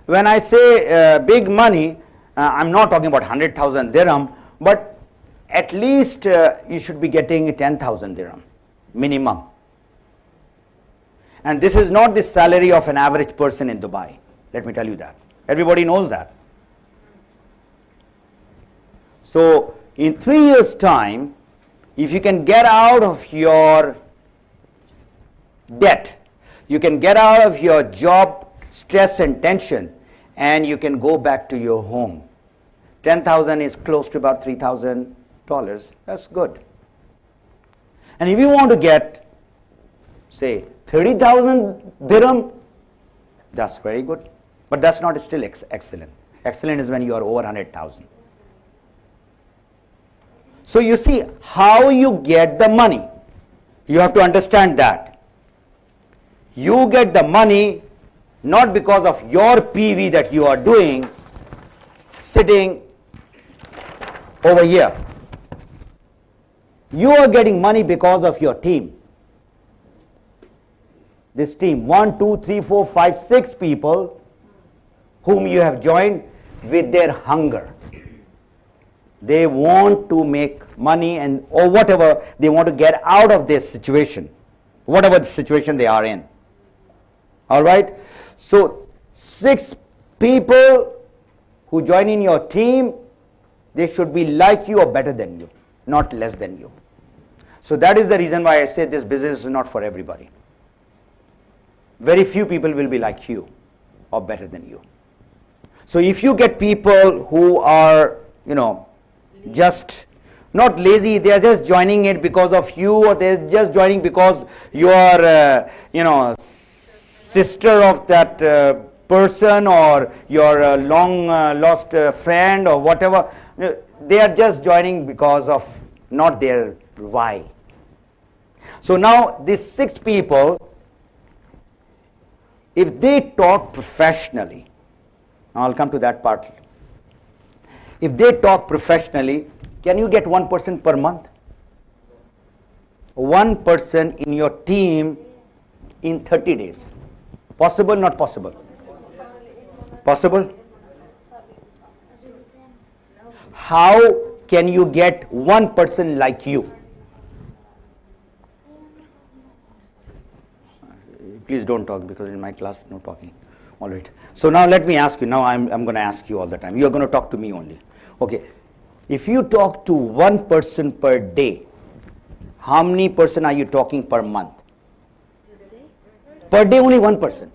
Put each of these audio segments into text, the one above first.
when I say big money, I'm not talking about 100,000 dirham, but at least you should be getting 10,000 dirham minimum. And this is not the salary of an average person in Dubai. Let me tell you that. Everybody knows that. So in 3 years' time, if you can get out of your debt, you can get out of your job stress and tension, and you can go back to your home. 10,000 is close to about $3,000. That's good. And if you want to get, say, 30,000 dirham, that's very good. But that's not still excellent. Excellent is when you are over 100,000. So you see how you get the money. You have to understand that. You get the money not because of your PV that you are doing sitting over here. You are getting money because of your team. This team, 1, 2, 3, 4, 5, 6 people whom you have joined with their hunger. They want to make money and or whatever, they want to get out of this situation, whatever the situation they are in. All right? So 6 people who join in your team, they should be like you or better than you, not less than you. So that is the reason why I say this business is not for everybody. Very few people will be like you or better than you. So if you get people who are, just not lazy, they are just joining it because of you, or they're just joining because you are, sister of that person, or your long lost friend or whatever. They are just joining because of not their why. So now these 6 people, if they talk professionally, I'll come to that part. If they talk professionally, can you get 1 person per month? 1 person in your team in 30 days. Possible, not possible? Possible? How can you get 1 person like you? Please don't talk, because in my class, no talking. All right. So now let me ask you. Now I'm going to ask you all the time. You're going to talk to me only. Okay. If you talk to 1 person per day, how many person are you talking per month? Per day only 1 person.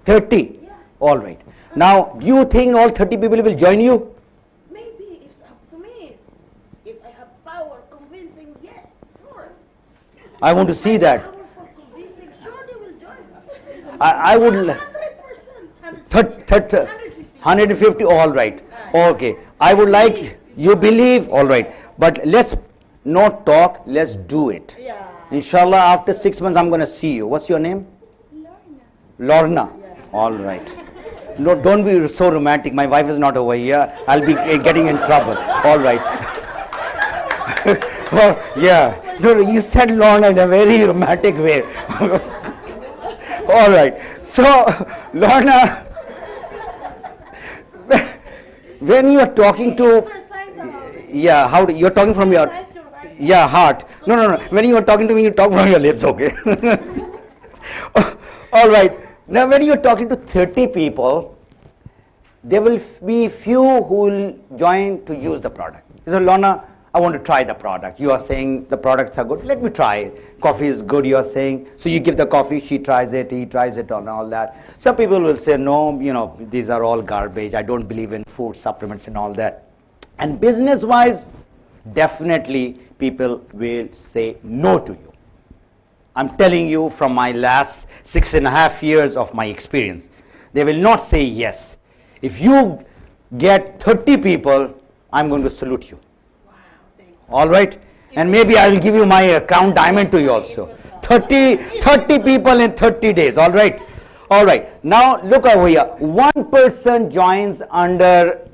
30. All right. Now, do you think all 30 people will join you? Maybe. It's up to me. If I have power convincing, yes, sure. I want to see that. Powerful convincing, sure they will join. I would. 100%. 150. All right. Okay. I would like you believe. All right. But let's not talk. Let's do it. Yeah. Inshallah, after 6 months, I'm going to see you. What's your name? Lorna. All right. No, don't be so romantic. My wife is not over here. I'll be getting in trouble. All right. Oh, yeah. No, you said Lorna in a very romantic way. All right. So, Lorna, when you are talking to, yeah, how do, you're talking from your, yeah, heart. No. When you are talking to me, you talk from your lips, okay? All right. Now, when you're talking to 30 people, there will be few who will join to use the product. So, Lorna, I want to try the product. You are saying the products are good. Let me try it. Coffee is good, you are saying. So you give the coffee, she tries it, he tries it, and all that. Some people will say, no, these are all garbage. I don't believe in food supplements and all that. And business-wise, definitely people will say no to you. I'm telling you from my last 6.5 years of my experience. They will not say yes. If you get 30 people, I'm going to salute you. All right, and maybe I will give you my crown diamond to you also. 30 people in 30 days. All right. Now look over here. 1 person joins under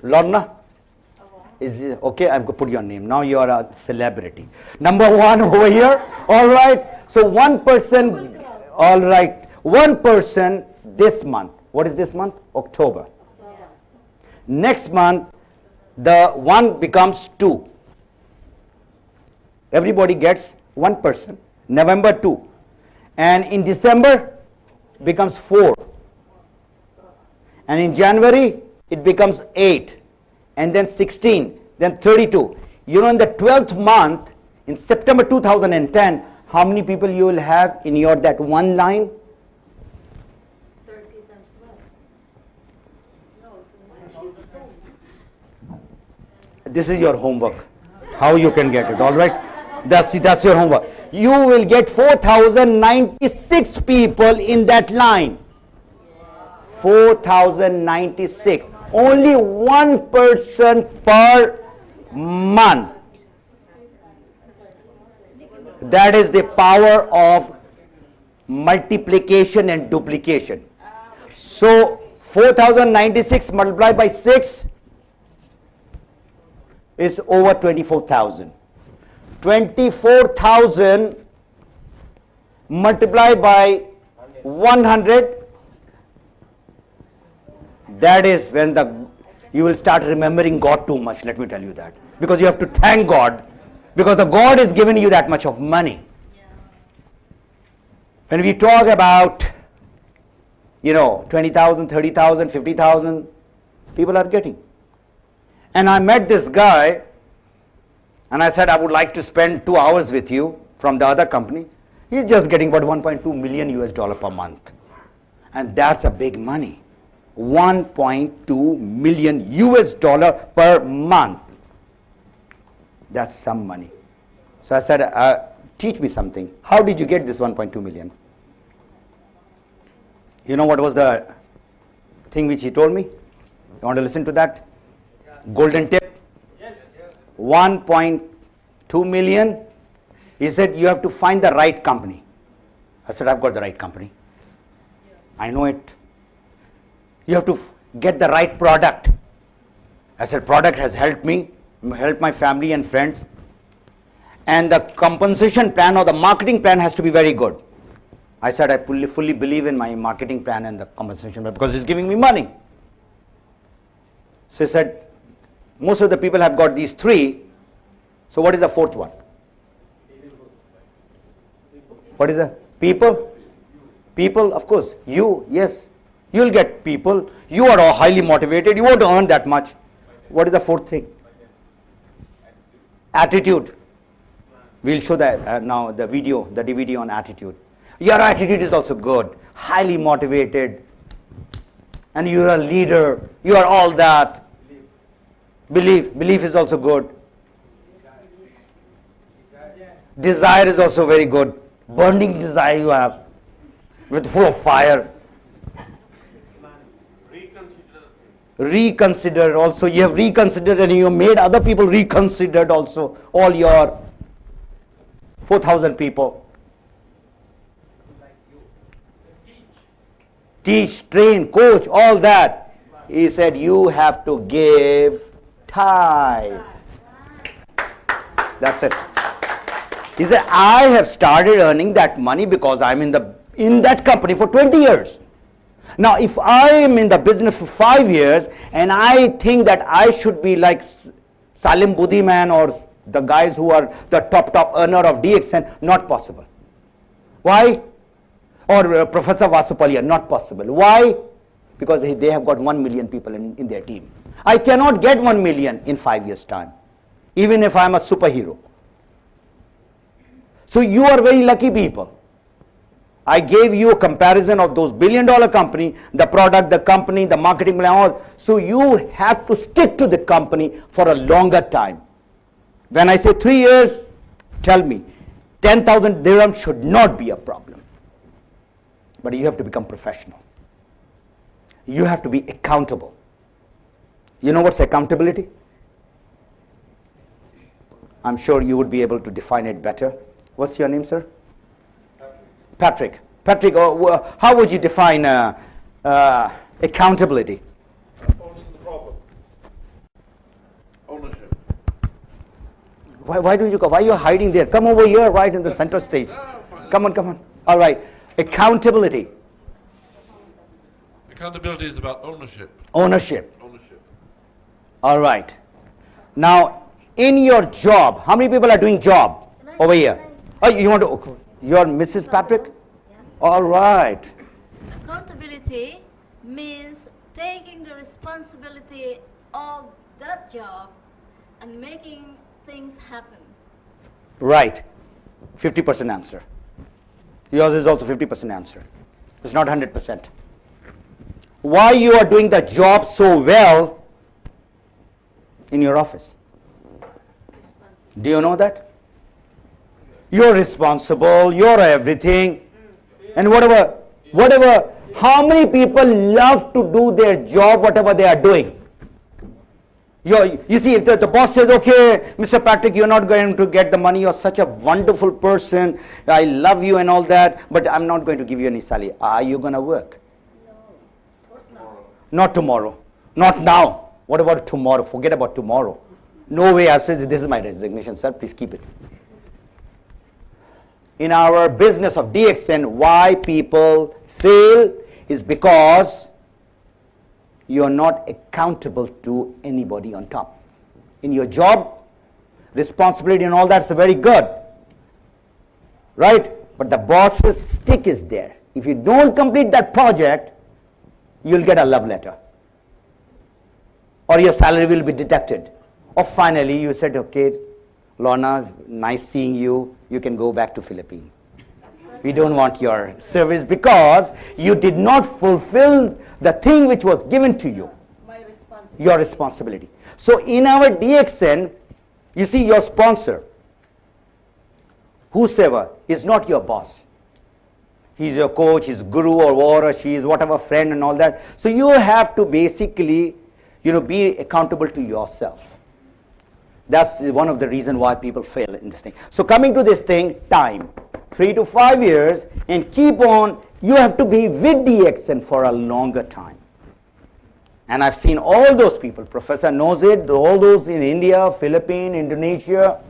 Lorna. Is it okay? I'm going to put your name. Now you are a celebrity. Number 1 over here. All right. So 1 person. All right. 1 person this month. What is this month? October. Next month, the 1 becomes 2. Everybody gets 1 person. November 2. And in December, becomes 4. And in January, it becomes 8. And then 16. Then 32. You know, in the 12th month, in September 2010, how many people you will have in your that one line? 30 times 12. No, This is your homework. How you can get it, all right? That's your homework. You will get 4,096 people in that line. 4,096. Only 1 person per month. That is the power of multiplication and duplication. So 4,096 multiplied by 6 is over 24,000. 24,000 multiplied by 100, that is when you will start remembering God too much, let me tell you that. Because you have to thank God, because the God is giving you that much of money. When we talk about, 20,000, 30,000, 50,000, people are getting. And I met this guy, and I said, I would like to spend 2 hours with you from the other company. He's just getting about 1.2 million US dollar per month. And that's a big money. 1.2 million US dollar per month. That's some money. So I said, teach me something. How did you get this 1.2 million? You know what was the thing which he told me? You want to listen to that? Golden tip? Yes. 1.2 million. He said, you have to find the right company. I said, I've got the right company. I know it. You have to get the right product. I said, product has helped me, helped my family and friends. And the compensation plan or the marketing plan has to be very good. I said, I fully believe in my marketing plan and the compensation plan because it's giving me money. So he said, most of the people have got these 3. So what is the 4th one? What is the people? People, of course. You, yes. You'll get people. You are all highly motivated. You want to earn that much. What is the 4th thing? Attitude. We'll show that now, the DVD on attitude. Your attitude is also good. Highly motivated. And you're a leader. You are all that. Belief is also good. Desire is also very good. Burning desire you have. With full of fire. Reconsider also. You have reconsidered and you have made other people reconsidered also. All your 4,000 people. Teach, train, coach, all that. He said, you have to give tithe. That's it. He said, I have started earning that money because I'm in that company for 20 years. Now, if I am in the business for 5 years and I think that I should be like Salim Budiman or the guys who are the top earner of DXN, not possible. Why? Or Professor Vasupalia, not possible. Why? Because they have got 1 million people in their team. I cannot get 1 million in 5 years' time, even if I am a superhero. So you are very lucky people. I gave you a comparison of those billion-dollar company, the product, the company, the marketing plan, all. So you have to stick to the company for a longer time. When I say 3 years, tell me, 10,000 dirham should not be a problem. But you have to become professional. You have to be accountable. You know what's accountability? I'm sure you would be able to define it better. What's your name, sir? Patrick. Patrick, how would you define accountability? Owning the problem. Ownership. Why don't you go? Why are you hiding there? Come over here, right in the center stage. Come on. All right. Accountability. Accountability is about ownership. Ownership. Ownership. All right. Now, in your job, how many people are doing job over here? Oh, you want to, you're Mrs. Patrick? All right. Accountability means taking the responsibility of that job and making things happen. Right. 50% answer. Yours is also 50% answer. It's not 100%. Why you are doing the job so well in your office? Do you know that? You're responsible, you're everything. And whatever, how many people love to do their job, whatever they are doing? You see, if the boss says, okay, Mr. Patrick, you're not going to get the money, you're such a wonderful person, I love you and all that, but I'm not going to give you any salary. Are you going to work? No, of course not. Not tomorrow. Not now. What about tomorrow? Forget about tomorrow. No way. I've said, this is my resignation, sir. Please keep it. In our business of DXN, why people fail is because you're not accountable to anybody on top. In your job, responsibility and all that's very good. Right? But the boss's stick is there. If you don't complete that project, you'll get a love letter. Or your salary will be deducted. Or finally, you said, okay, Lorna, nice seeing you. You can go back to Philippines. We don't want your service because you did not fulfill the thing which was given to you, My responsibility. your responsibility. So in our DXN, you see your sponsor, whosoever, is not your boss. He's your coach, his guru or she is whatever friend and all that. So you have to basically, be accountable to yourself. That's one of the reasons why people fail in this thing. So coming to this thing, time, 3 to 5 years, and keep on, you have to be with DXN for a longer time. And I've seen all those people, Professor knows it, all those in India, Philippines, Indonesia,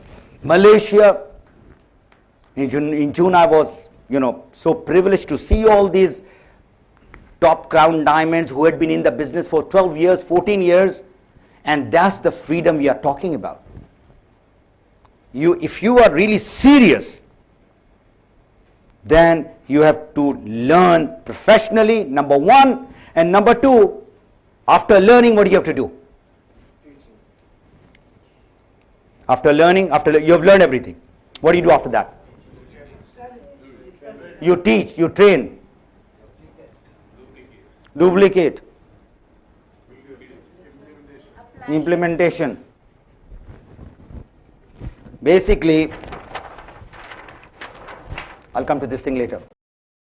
Malaysia. In June I was, so privileged to see all these top crown diamonds who had been in the business for 12 years, 14 years. And that's the freedom we are talking about. If you are really serious, then you have to learn professionally, number one. And number two, after learning, what do you have to do? After learning, you have learned everything. What do you do after that? You teach, you train. Duplicate. Implementation. Basically, I'll come to this thing later.